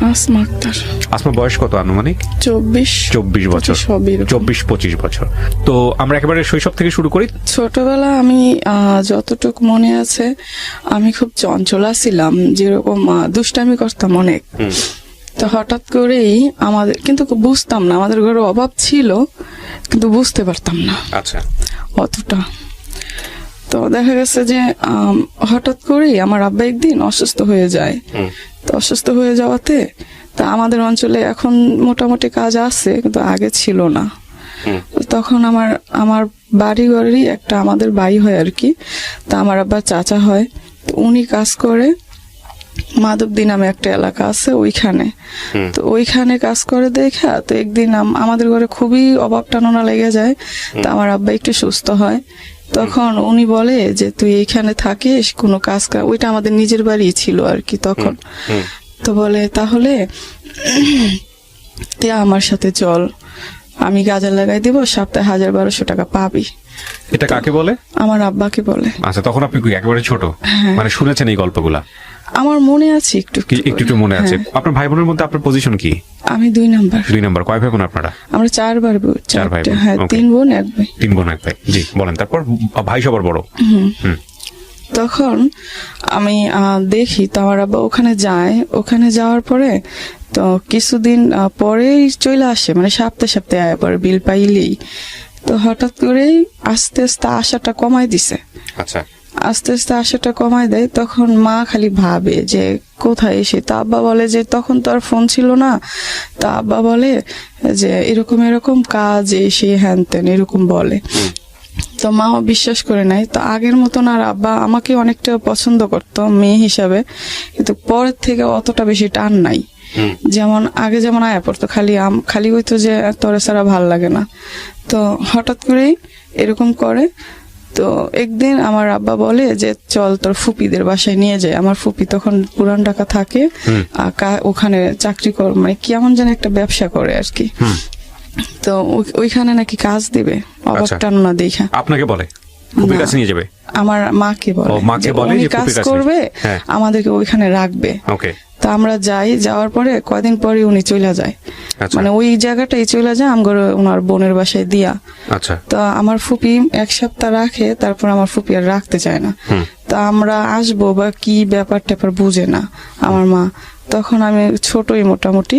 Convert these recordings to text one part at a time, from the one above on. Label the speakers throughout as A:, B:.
A: আসমা আক্তার।
B: আসমা বয়স কত আনুমানিক?
A: 24
B: বছর। 24-25 বছর। তো আমরা একেবারে শৈশব থেকে শুরু করি।
A: ছোটবেলা আমি যতটুকু মনে আছে আমি খুব চঞ্চলা ছিলাম, যেরকম দুষ্টামি করতাম অনেক। তো হঠাৎ করেই আমাদের, কিন্তু বুঝতাম না, আমাদের ঘরে অভাব ছিল কিন্তু বুঝতে পারতাম না
B: আচ্ছা
A: অতটা। তো দেখা গেছে যে হঠাৎ করেই আমার আব্বা একদিন অসুস্থ হয়ে যায়। তো অসুস্থ হয়ে যাওয়াতে তা আমাদের অঞ্চলে এখন মোটামুটি কাজ আছে কিন্তু আগে ছিল না। তখন আমার বাড়ি ঘরেরই একটা আমাদের বাড়ি হয় আর কি। তা আমার আব্বার চাচা হয়, তো উনি কাজ করে মাধবদী নামে একটা এলাকা আছে ওইখানে। তো ওইখানে কাজ করে দেখা তো একদিন আমাদের ঘরে খুবই অভাব টাননা লেগে যায়। তো আমার আব্বা একটু সুস্থ হয়, তখন উনি বলে যে তুই এইখানে থাকিস, কোনো কাজ, ওইটা আমাদের নিজের বাড়ি ছিল আর কি তখন। তো বলে তাহলে তুই আমার সাথে চল, আমি গাজা লাগাই দিব, সপ্তাহে 1,000-1,200 টাকা পাবি।
B: এটা কাকে বলে?
A: আমার আব্বাকে বলে।
B: আচ্ছা, তখন আপনি একেবারে ছোট, মানে শুনেছেন এই গল্পগুলা?
A: আমার মনে আছে একটু
B: একটু মনে আছে। আপনার ভাই বোনের মধ্যে আপনার পজিশন কি?
A: আমি 2 নাম্বার।
B: 2 নাম্বার। কয় ভাই বোন আপনারা?
A: আমরা 4 ভাই বোন।
B: 4 ভাই বোন।
A: হ্যাঁ, 3 বোন 1 ভাই।
B: 3 বোন 1 ভাই। জি বলেন। তারপর ভাই সবার বড়।
A: তখন আমি দেখি তো আমার আব্বা ওখানে যায়। ওখানে যাওয়ার পরে তো কিছুদিন পরেই চলে আসে, মানে সপ্তাহে আয় পরে বিল পাইলেই। তো হঠাৎ করেই আস্তে আস্তে আশাটা কমাই দিছে।
B: আচ্ছা। আস্তে
A: আস্তে আশাটা কমাই দেয়। তখন মা খালি ভাবে যে কোথায় এসে। তা আব্বা বলে যে তখন তো আর ফোন ছিল না। তা আব্বা বলে যে এরকম কাজ এসে হ্যান তেন এরকম বলে। তো মাও বিশ্বাস করে নাই। তো আগের মতন আর আব্বা আমাকে অনেকটা পছন্দ করতো মেয়ে হিসাবে, কিন্তু পরের থেকে অতটা বেশি টান নাই। যেমন আগে যেমন আয়া পড়তো, খালি হইতো যে তোরে ছাড়া ভাল লাগে না। তো হঠাৎ করেই এরকম করে। তো একদিন আমার আব্বা বলে যে চল তোর ফুপিদের বাসায় নিয়ে যায়। আমার ফুপি তখন পুরান ঢাকা থাকে, ওখানে চাকরি কর, মানে কেমন যেন একটা ব্যবসা করে আর কি। তো ওইখানে নাকি কাজ দিবে অভাবটা না দেখা।
B: আপনাকে বলে ফুপির কাছে নিয়ে যাবে? আমার
A: মাকে বলে।
B: মাকে বলে যে
A: কাজ করবে, আমাদেরকে ওইখানে রাখবে।
B: ওকে।
A: তো আমরা যাই, যাওয়ার পরে কয়দিন পরে উনি চলে যায়, মানে ওই জায়গাটাই চলে যায় আমার ওনার বোনের বাসায় দিয়া।
B: আচ্ছা।
A: তো আমার ফুপি 1 সপ্তাহ রাখে, তারপর আমার ফুপি আর রাখতে চায় না। তো আমরা আসবো বা কি ব্যাপার ট্যাপার বুঝে না আমার মা। তখন আমি ছোটই মোটামুটি।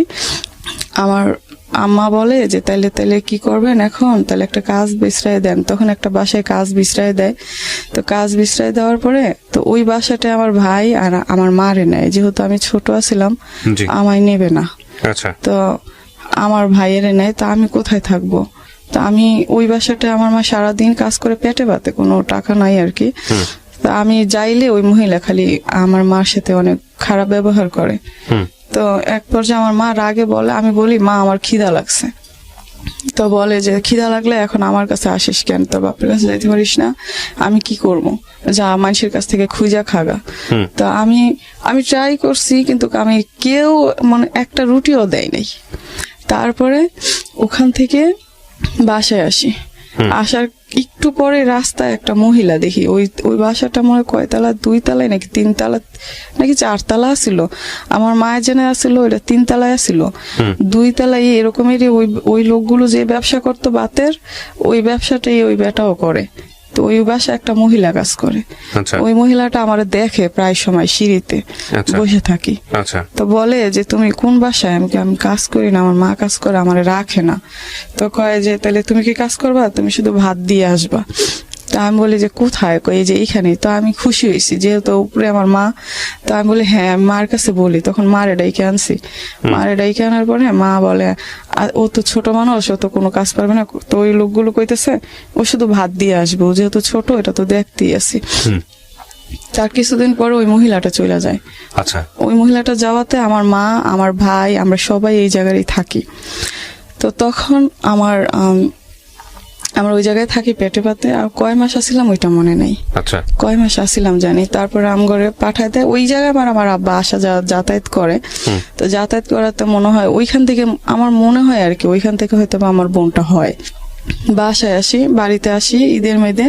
A: আমার আম্মা বলে যে তাইলে কি করবেন এখন, তাহলে একটা কাজ বিছরাই দেন। তখন একটা বাসায় কাজ বিছরাই দেয়। তো কাজ বিছরাই দেওয়ার পরে তো ওই বাসাটা আমার ভাই আর আমার মারে নেয়, যেহেতু আমি ছোট ছিলাম আমায় নেবে না।
B: আচ্ছা।
A: তো আমার ভাইয়ের নেয়। তো আমি কোথায় থাকবো? তো আমি ওই বাসাটা আমার মা সারাদিন কাজ করে পেটে পাতে, কোনো টাকা নাই আর কি। তো আমি যাইলে ওই মহিলা খালি আমার মার সাথে অনেক খারাপ ব্যবহার করে। তো এক পর্যায়ে আমার মা রাগে বলে, আমি বলি মা আমার খিদা লাগছে। তো বলে যে খিদা লাগলে এখন আমার কাছে আসিস কেন, তোর বাপের কাছে যাইতে পারিস না? আমি কি করবো, যা মানুষের কাছ থেকে খুঁজা খাগা। তো আমি ট্রাই করছি, কিন্তু আমি কেউ মানে একটা রুটিও দেয় নাই। তারপরে ওখান থেকে বাসায় আসি। আসার একটু পরে রাস্তায় একটা মহিলা দেখি। ওই বাসাটা মনে হয় কয়তলা, 2 তলায় নাকি 3 তলা নাকি 4 তলা ছিল। আমার মায়ের জেনে আসছিল ওইটা 3 তলায় ছিল। 2 তলায় এরকমেরই ওই লোকগুলো যে ব্যবসা করতো বাতের, ওই ব্যবসাটাই ওই বেটাও করে। তো ওই বাসা একটা মহিলা কাজ করে। ওই মহিলাটা আমার দেখে প্রায় সময় সিঁড়িতে বসে থাকি। তো বলে যে তুমি কোন বাসায়? আমি কাজ করি না, আমার মা কাজ করে, আমার রাখে না। তো কয় যে তাহলে তুমি কি কাজ করবা? তুমি শুধু ভাত দিয়ে আসবা। তা আমি বলি যে কোথায়? কই যে এইখানেই। তো আমি খুশি হয়েছি যেহেতু উপরে আমার মা। তো আমি বলি হ্যাঁ, আমি মার কাছে বলি। তখন মারে ডাইকে আনছি। মারে ডাইকে আনার পরে মা বলে ও তো ছোট মানুষ, ও তো কোনো কাজ পারবে না। তো ওই লোকগুলো কইতেছে ও শুধু ভাত দিয়ে আসবে, ও যেহেতু ছোট এটা তো দেখতেই আছি। তার কিছুদিন পরে ওই মহিলাটা চলে যায়।
B: আচ্ছা। ওই
A: মহিলাটা যাওয়াতে আমার মা, আমার ভাই, আমরা সবাই এই জায়গায় থাকি। তো তখন আমরা ওই জায়গায় থাকি পেটে পাতে। আর কয় মাস আসিলাম ওইটা মনে নেই।
B: আচ্ছা। কয়
A: মাস আসিলাম জানি। তারপরে আমগরে পাঠায় দেয়। ওই জায়গায় আমার আব্বা আসা যাতায়াত করে। তো যাতায়াত করাতে মনে হয় ওইখান থেকে, আমার মনে হয় আর কি ওইখান থেকে হয়তো আমার বোনটা হয়। বাসায় আসি, বাড়িতে আসি ঈদের মেয়েদে।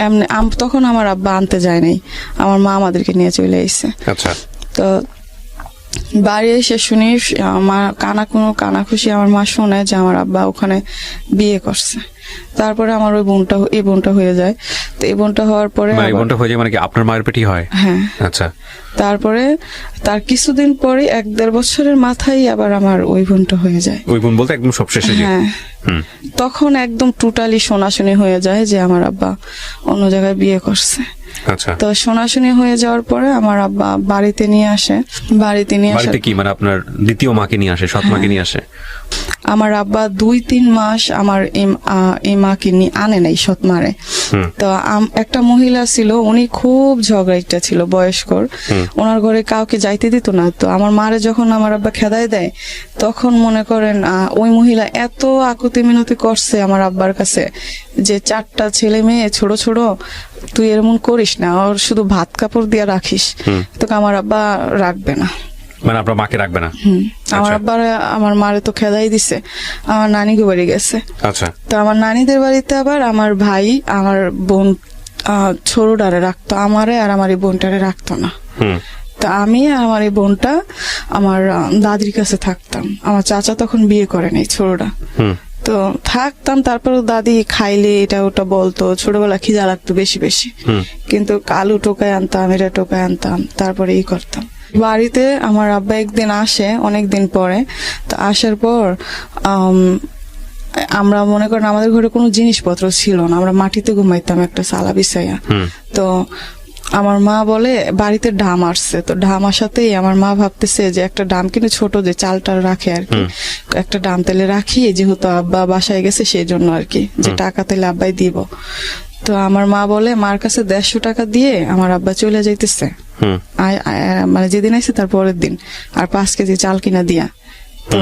A: এমনি তখন আমার আব্বা আনতে যায় নাই, আমার মা আমাদেরকে নিয়ে চলে এসেছে।
B: আচ্ছা।
A: তো বাড়ি এসে শুনি মা কানাখুশি আমার মা শোনে যে আমার আব্বা ওখানে বিয়ে করছে। তারপরে আমার এই বোনটা হয়ে যায়। তো এই বোনটা হওয়ার পরে
B: মানে এই বোনটা হয়ে যায় মানে কি আপনার মায়ের পেটই হয়?
A: হ্যাঁ।
B: আচ্ছা।
A: তারপরে তার কিছুদিন পরে 1-1.5 বছরের মাথায় আবার আমার ওই বোনটা হয়ে যায়।
B: ওই বোন বলতে একদম সবশেষে যে?
A: হ্যাঁ। তখন একদম টোটালি শোনাশুনি হয়ে যায় যে আমার আব্বা অন্য জায়গায় বিয়ে করছে।
B: আচ্ছা।
A: তো শোনাশুনি হয়ে যাওয়ার পরে আমার আব্বা বাড়িতে নিয়ে আসে। বাড়িতে
B: কি মানে আপনার দ্বিতীয় মাকে নিয়ে আসে, সৎ মাকে নিয়ে আসে?
A: আমার আব্বা 2-3 মাস আমার এই মাকে নিয়ে আনে নাই, সৎ মারে। তো একটা মহিলা ছিল, উনি খুব ঝগড়াইটা ছিল, বয়স্কর। ওনার ঘরে কাউকে যাইতে দিত না। তো আমার মারে যখন আমার আব্বা খেদাই দেয়, তখন মনে করেন ওই মহিলা এত আকুতি মিনতি করছে আমার আব্বার কাছে যে 4টা ছেলে মেয়ে ছোট ছোট, তুই এরকম করিস না, ওর শুধু ভাত কাপড় দিয়ে রাখিস, তোকে আমার আব্বা রাখবে না।
B: মানে আপনার মাকে রাখবে না?
A: আমার আব্বা আমার মারে তো খেদাই দিছে, আমার নানিকে বাড়ি গেছে।
B: আচ্ছা।
A: তো আমার নানিদের বাড়িতে আবার আমার ভাই আমার বোন ছোটটারে রাখতো, আমারে আর আমার এই বোনটারে রাখতো না। তো আমি আর আমার এই বোনটা আমার দাদির কাছে থাকতাম। আমার চাচা তখন বিয়ে করে নাই, ছোটটা। তো থাকতাম। তারপর দাদি খাইলে এটা ওটা বলতো, ছোটবেলা খিদা লাগতো বেশি বেশি, কিন্তু আলু টোকায় আনতাম, এটা টোকায় আনতাম, তারপরে এই করতাম। বাড়িতে আমার আব্বা একদিন আসে অনেকদিন পরে। তো আসার পর আমরা মনে করেন আমাদের ঘরে কোনো জিনিসপত্র ছিল না, আমরা মাটিতে ঘুমাইতাম একটা সালা বিছাইয়া। তো আমার মা বলে বাড়িতে ডাম আসছে। তো ডাম আসাতেই আমার মা ভাবতেছে যে একটা ডাম কিন্তু ছোট যে চালটা রাখে আর কি, একটা ডাম তেলে রাখি, যেহেতু আব্বা বাসায় গেছে সেই জন্য আর কি, যে টাকা তেলে আব্বাই দিব। তো আমার মা বলে মার কাছে 150 টাকা দিয়ে আমার আব্বা চলে যাইতেছে, মানে যেদিন আইছে তার পরের দিন, আর 5 কেজি চাল কিনা দিয়া। তো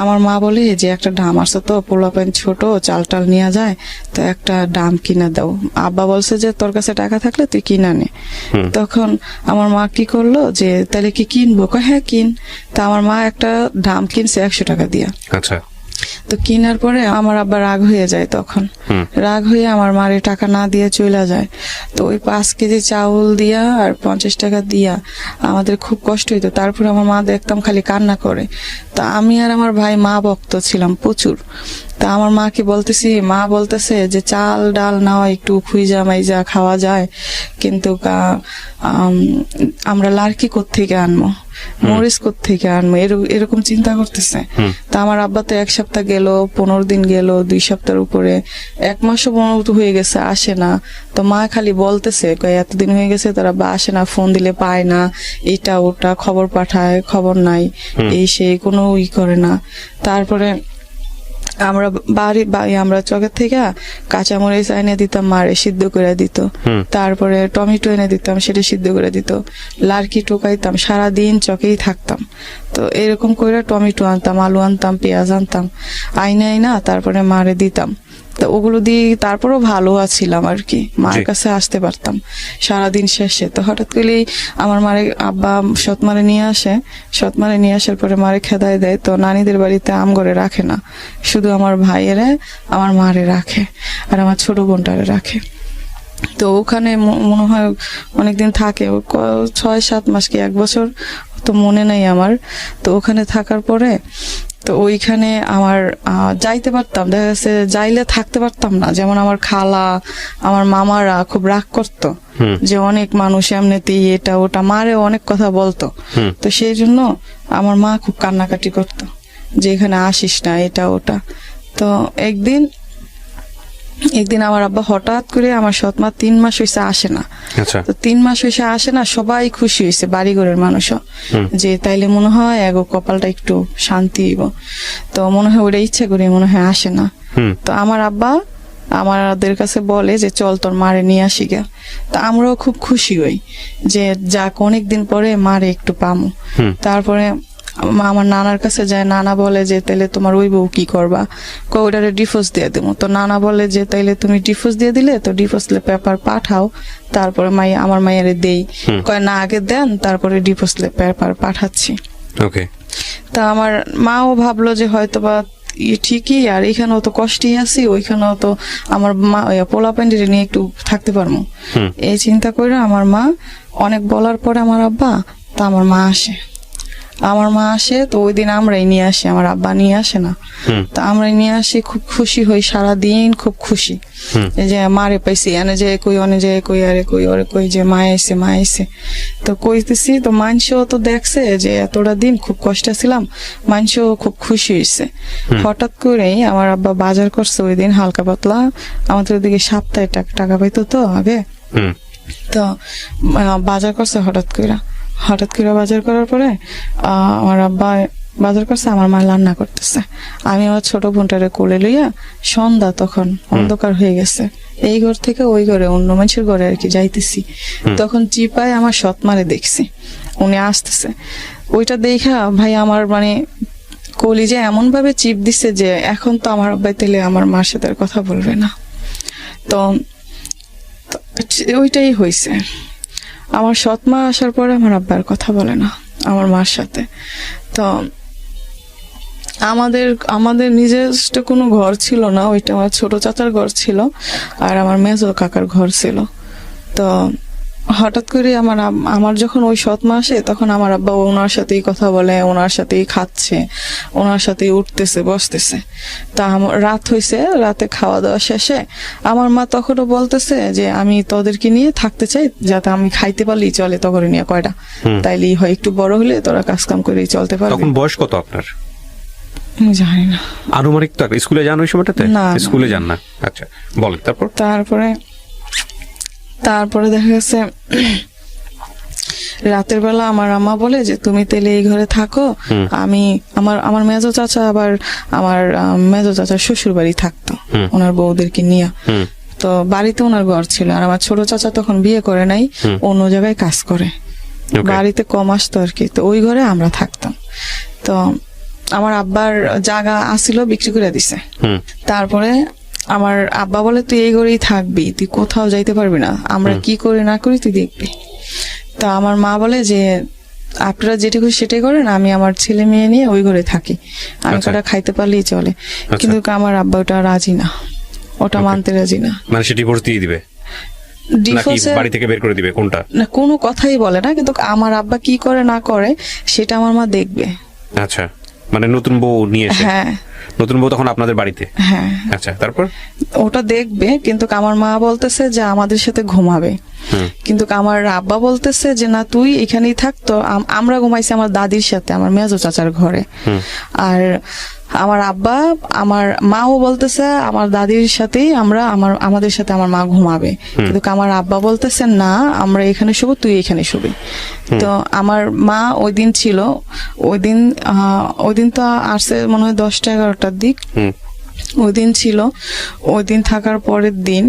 A: আমার মা বলে যে একটা ডাম আসছে, তো পোলাপান ছোট, চাল টাল নেওয়া যায়, তো একটা ডাম কিনা দাও। আব্বা বলছে যে তোর কাছে টাকা থাকলে তুই কিনা নে। তখন আমার মা কি করলো যে তাহলে কি কিনবো, হ্যাঁ কিন। তা আমার মা একটা ডাম কিনছে 100 টাকা দিয়া।
B: আচ্ছা।
A: তো কিনার পরে আমার আব্বা রাগ হয়ে যায়, তখন রাগ হয়ে আমার মারে টাকা না দিয়ে চলে যায়। তো ওই 5 কেজি চাউল দিয়া আর 50 টাকা দিয়া আমাদের খুব কষ্ট হইতো। তারপরে আমার মা দেখতাম খালি কান্না করে। তা আমি আর আমার ভাই মা ভক্ত ছিলাম প্রচুর। তা আমার মাকে বলতেছি, মা বলতেছে যে চাল ডাল নাও একটু খুঁজা মাইজা খাওয়া যায়, কিন্তু আমরা লার্কি কোত্থেকে আনবো, মরিচ কোত্থেকে আনবো, এরকম চিন্তা করতেছে। তা আমার আব্বা তো 1 সপ্তাহ গেল, 15 দিন গেল, 2 সপ্তাহের উপরে, 1 মাসও হয়ে গেছে, আসে না। তো মা খালি বলতেছে এতদিন হয়ে গেছে তার আব্বা আসে না, ফোন দিলে পায় না, এটা ওটা খবর পাঠায়, খবর নাই, এই সেই কোনো করে না। তারপরে আমরা আমরা চকের থেকে কাঁচামরিচ এনে দিতাম, মারে সিদ্ধ করে দিত। তারপরে টমেটো এনে দিতাম, সেটা সিদ্ধ করে দিত। লার্কি টোকাইতাম, সারাদিন চকেই থাকতাম। তো এরকম করে টমেটো আনতাম, আলু আনতাম, পেঁয়াজ আনতাম, আইনা তারপরে মারে দিতাম। তো ওগুলো দিয়ে তারপরও ভালো আছিলাম আর কি, মায়ের কাছে আসতে পারতাম সারাদিন শেষে। তো হঠাৎ করে আমার মারে আব্বা সৎমারে নিয়ে আসে, সৎমারে নিয়ে আসার পরে মারে খেদাই দেয়। তো নানিদের বাড়িতে আম ঘরে রাখে না, শুধু আমার ভাইয়েরা আমার মারে রাখে আর আমার ছোট বোনটারে রাখে। তো ওখানে মনে হয় অনেকদিন থাকে, 6-7 মাস কি 1 বছর, তো মনে নেই আমার। তো ওখানে থাকার পরে তো ওইখানে আমার যাইতে পারতাম, দেখা যাচ্ছে যাইলে থাকতে পারতাম না। যেমন আমার খালা, আমার মামারা খুব রাগ করতো যে অনেক মানুষ এমনিতেই এটা ওটা, মারে অনেক কথা বলতো। তো সেই জন্য আমার মা খুব কান্নাকাটি করতো যে এখানে আসিস না, এটা ওটা। তো একদিন আমার আব্বা হঠাৎ করে, আমার সৎমা 3 মাস হয়েছে আসে না। তো 3 মাস হয়েছে আসে না, সবাই খুশি হয়েছে বাড়িঘরের মানুষও, যে তাইলে মনে হয় এগো কপালটা একটু শান্তি হইব। তো মনে হয় ওটা ইচ্ছা করে মনে হয় আসে না। তো আমার আব্বা আমাদের কাছে বলে যে চল তোর মারে নিয়ে আসি গে। তা আমরাও খুব খুশি হই যে যাক অনেকদিন পরে মারে একটু পামু। তারপরে আমার নানার কাছে যায়, নানা বলে যে তাইলে তোমার ওই বউ কি করবা, ওটারে ডিভোর্স দিয়ে দেবো। তো নানা বলে যে তাইলে তুমি ডিভোর্স দিয়ে দিলে তো ডিভোর্স পেপার পাঠাও, তারপরে আমার মায়েরে দেই। কয় না আগে দেন, তারপরে ডিভোর্স পেপার পাঠাচ্ছি। তা আমার মাও ভাবলো যে হয়তো বা ঠিকই, আর এখানেও তো কষ্টই আছি, ওইখানেও তো আমার মা পোলা প্যান্ডেরে নিয়ে একটু থাকতে পারবো, এই চিন্তা করে আমার মা অনেক বলার পরে আমার আব্বা, তা আমার মা আসে। আমার মা আসে, তো ওই দিন আমরাই নিয়ে আসি, আমার আব্বা নিয়ে আসে না। তো আমরাই নিয়ে আসি, খুব খুশি হই, সারাদিন খুব খুশি। এই যে মারে পাইছি, এনে যে কই, অনে যে কই, আরে কই, ওরে কই, যে মা আইছে, মা আইছে। তো কইতেছি, তো মানুষও তো দেখছে যে এতটা দিন খুব কষ্ট ছিলাম, মানুষও খুব খুশি হয়েছে। হঠাৎ করেই আমার আব্বা বাজার করছে ওই দিন হালকা পাতলা, আমাদের ওদিকে সপ্তাহে টাকা পাইতো তো আগে। তো বাজার করছে হঠাৎ করে বাজার করার পরে আমার আব্বা বাজার করছে, আমার মা রান্না করতেছে। আমি আমার ছোট বোনটারে কোলে লইয়া, সন্ধ্যা তখন, অন্ধকার হয়ে গেছে, এই ঘর থেকে ওই ঘরে, অন্য মানুষের ঘরে আর কি যাইতেছি। তখন চিপায় আমার সৎ মারে দেখছি, উনি আসতেছে। ওইটা দেখা ভাই আমার মানে কলিজা এমন ভাবে চিপ দিছে যে এখন তো আমার আব্বাই তেলে আমার মার সাথে আর কথা বলবে না। তো ওইটাই হয়েছে। আমার সৎ মা আসার পরে আমার আব্বার কথা বলে না আমার মার সাথে। তো আমাদের নিজস্ব কোনো ঘর ছিল না, ওইটা আমার ছোট চাচার ঘর ছিল, আর আমার মেজো কাকার ঘর ছিল। তো হঠাৎ করে আমার যখন ওই সৎ মা আসে, তখন আমার আব্বা ওনার সাথেই কথা বলে, ওনার সাথেই খাচ্ছে, ওনার সাথেই উঠতেছে বসতেছে। তা রাত হয়েছে, রাতে খাওয়া দাওয়া শেষে আমার মা তখনও বলতেছে যে আমি তোদেরকে নিয়ে থাকতে চাই, যাতে আমি খাইতে পারলেই চলে, তখন নিয়ে কয়টা তাইলেই হয়, একটু বড় হলে তোরা কাজ কাম করেই চলতে পারবি।
B: তখন বয়স কত আপনার?
A: জানি না,
B: আনুমানিক। তো স্কুলে যান ওই সময়টাতে?
A: না,
B: স্কুলে যান না। আচ্ছা, বলেন।
A: তারপরে দেখা গেছে রাতের বেলা আমার আম্মা বলে যে তুমি তেলে এই ঘরে থাকো, আমি আমার মেজো চাচা, আবার আমার মেজো চাচার শ্বশুর বাড়ি থাকতো ওনার বউদেরকে নিয়ে। তো বাড়িতে ওনার ঘর ছিল, আর আমার ছোট চাচা তখন বিয়ে করে নাই, অন্য জায়গায় কাজ করে, বাড়িতে কম আসতো আর কি। তো ওই ঘরে আমরা থাকতাম। তো আমার আব্বার জায়গা আসিল, বিক্রি করে দিছে। তারপরে আমার আব্বা বলে তুই এই ঘরেই থাকবি, তুই কোথাও যাইতে পারবি না, আমরা কি করি না করি তুই দেখবি। তো আমার মা বলে যে আপনারা যেটুকু সেটাই করেন, আমি আমার ছেলে মেয়ে নিয়ে ওই ঘরে থাকি, আমি কটা খাইতে পারলেই চলে। কিন্তু আমার আব্বা ওটা রাজি না, ওটা মানতে রাজি না।
B: মানে সে ডিভোর্স দিয়ে দিবে, বাড়ি থেকে বের করে দিবে, কোনটা
A: না, কোনো কথাই বলে না। কিন্তু আমার আব্বা কি করে না করে সেটা আমার মা দেখবে।
B: আচ্ছা, মানে নতুন বউ নিয়ে এসে?
A: হ্যাঁ,
B: নতুন বউ তখন আপনাদের বাড়িতে?
A: হ্যাঁ।
B: আচ্ছা, তারপর
A: ওটা দেখবে, কিন্তু আমার মা বলতেছে যে আমাদের সাথে ঘুমাবে, কিন্তু আমার আব্বা বলতেছে যে না তুই এখানেই থাক। তো আমরা ঘুমাইছি আমার দাদির সাথে, আমার মেজো চাচার ঘরে। আর আমার আব্বা, আমার মাও বলতেছে আমার দাদির সাথেই আমাদের সাথে আমার মা ঘুমাবে, কিন্তু আমার আব্বা বলতেছে না আমরা এখানে শুবো, তুই এখানে শুবি। তো আমার মা ওই দিন ছিল, ওই দিন তো আসছে মনে হয় 10টা-11টার দিক, ওই দিন ছিল। ওই দিন থাকার পরের দিন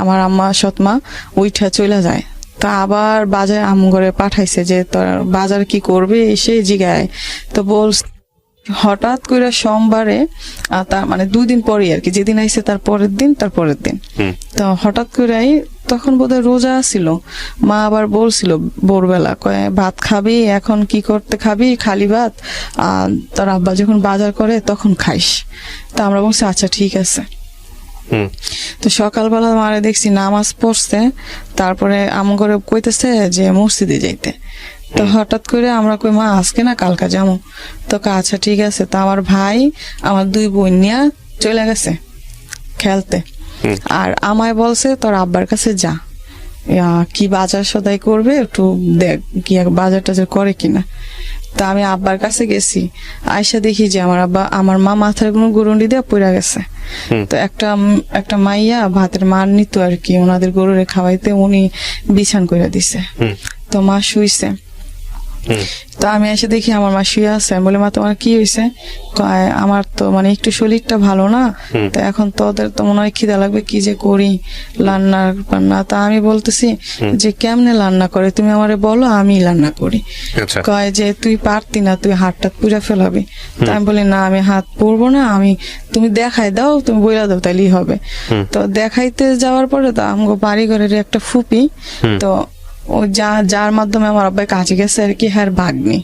A: আমার আম্মা সৎমা উইঠা চলে যায়। তা আবার বাজার আমঘরে পাঠাইছে যে তোর বাজার কি করবে এসে জিগায়। তো হঠাৎ করে সোমবারে, তার মানে 2 দিন পরে আর কি, যেদিন আইছে তার পরের দিন তো হঠাৎ করে তখন বোধহয় রোজা ছিল, মা আবার বলছিল ভোরবেলা কয়ে ভাত খাবি, এখন কি করতে খাবি, খালি ভাত, তোর আব্বা যখন বাজার করে তখন খাইস। তা আমরা বলছি আচ্ছা ঠিক আছে। তো সকালবেলা মারে দেখছি নামাজ পড়ছে, তারপরে আমঘরে কইতেছে যে মসজিদে যাইতে। তো হঠাৎ করে আমরা কই মা আজকে না কালকা যাবো। তো আচ্ছা ঠিক আছে। তো আমার ভাই আমার 2 বোন নিয়ে চলে গেছে খেলতে, আর আমায় বলছে তোর আব্বার কাছে যা, কি বাজার সদাই করবে একটু দেখ, কি বাজার টাজার করে কিনা। তা আমি আব্বার কাছে গেছি, আয়সা দেখি যে আমার মা মাথার কোনো গরুন্ডি দিয়ে পড়ে গেছে। তো একটা মাইয়া ভাতের মান নিত আর কি, ওনাদের গরুরে খাওয়াইতে, উনি বিছান করে দিছে। তো মা শুইছে। তো আমি এসে দেখি আমার মা শুয়ে আছে। আমি বলি মা তোমার কি হয়েছে? আমার তো মানে একটু শরীরটা ভালো না, তো এখন তোদের তো মনে হয় খিদা লাগবে, কি যে করি রান্না। তা আমি বলতেছি যে কেমনে রান্না করে তুমি আমারে বলো, আমি রান্না করি। কয় যে তুই পারতি না, তুই হাতটা পুড়ে ফেলাবি। তা আমি বলি না আমি হাত পুড়বো না, তুমি দেখাই দাও, তুমি বইলা দাও তাইলেই হবে। তো দেখাইতে যাওয়ার পরে তো আমগো বাড়ি ঘরের একটা ফুপি, তো ও যার মাধ্যমে আমার আব্বাই কাছে গেছে আর কি, হ্যাঁ ভাগ্নি।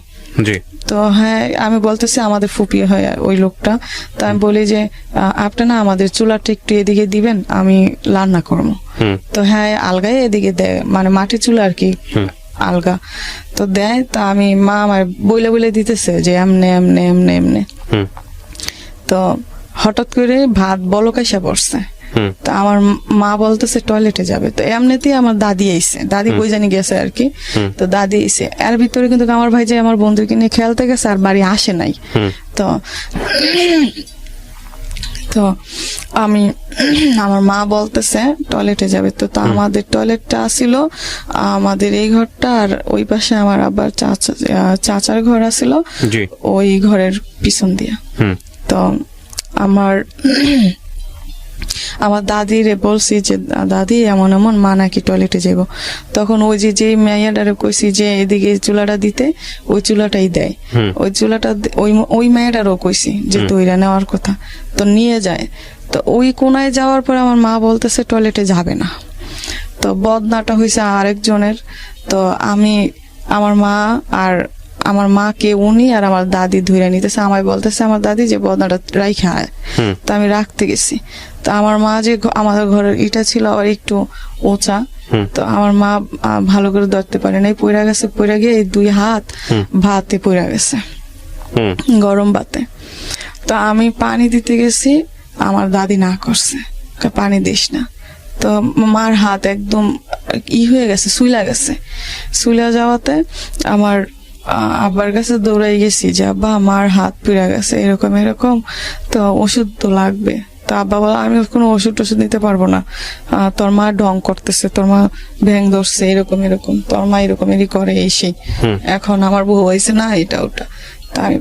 A: তো হ্যাঁ আমি বলতেছি আমাদের ফুপি হয় ওই লোকটা। তো আমি বলি যে আপনি না আমাদের চুলাটা একটু এদিকে দিবেন, আমি রান্না করবো। তো হ্যাঁ আলগায় এদিকে দেয়, মানে মাটির চুলা আর কি, আলগা। তো দেয়, তা আমি মা আমার বইলে বইলে দিতেছে যে এমনে এমনে এমনে এমনে।
B: হুম
A: তো হঠাৎ করে ভাত বলক এসে পড়ছে।
B: হুম
A: তো আমার মা বলতেছে টয়লেটে যাবে, তো এমনিতেই আমার দাদি আইছে, দাদি কই জানি গেছে আর কি। তো দাদি আইছে, এর ভিতরে কিন্তু আমার ভাই যে আমার বন্ধুকে নিয়ে খেলতে গেছে আর বাড়ি আসে নাই। তো তো আমি আমার মা বলতেছে টয়লেটে যাবে, তো তো আমাদের টয়লেটটা আসিল আমাদের এই ঘরটা, আর ওই পাশে আমার আবার চাচার ঘর আসিল
B: জি
A: ওই ঘরের পিছন দিয়া।
B: হুম
A: তো আমার আমার দাদিরে বলছি যে দাদি এমন এমন মা নাকি টয়লেটে যাব। তখন ওই যে মেয়েটারে কইছি যে এদিকে চুলাটা দিতে, ওই চুলাটাই দেয়। ওই চুলাটা ওই মেয়েটারও কইছি যে তৈরা নেওয়ার কথা, তো নিয়ে যায়। তো ওই কোনায় যাওয়ার পর আমার মা বলতেছে টয়লেটে যাবে না। তো বদনাটা হয়েছে আরেকজনের। তো আমি আমার মা আর আমার মাকে উনি আর আমার দাদি ধরে নিতেছে, আমায় বলতেছে আমার দাদি যে বদনাটা রাইখা আয়। তো আমি রাখতে গেছি। তো আমার মা যে আমাদের ঘরের ইটা ছিল আবার একটু উঁচা, তো আমার মা ভালো করে ধরতে পারে নাই, পইরা গেছে। পইরা গিয়ে এই 2 হাত ভাতে পইরা গেছে, গরম ভাতে। তো আমি পানি দিতে গেছি, আমার দাদি না করছে, পানি দিস না। তো মার হাত একদম হয়ে গেছে, সুইলা গেছে। সুইলা যাওয়াতে আমার আব্বার কাছে দৌড়াই গেছি যে আব্বা মার হাত পুড়ে গেছে, এরকম এরকম, তো ওষুধ তো লাগবে। তো আব্বা বলে আমি কোনো ওষুধ টষুধ নিতে পারবো না, তোর মা ঢং করতেছে, তোর মা ভ্যাং ধরছে, এরকম এরকম, তোর মা এরকম এরই করে এই সেই, এখন আমার বউ হয়েছে না এটা ওটা। তা আমি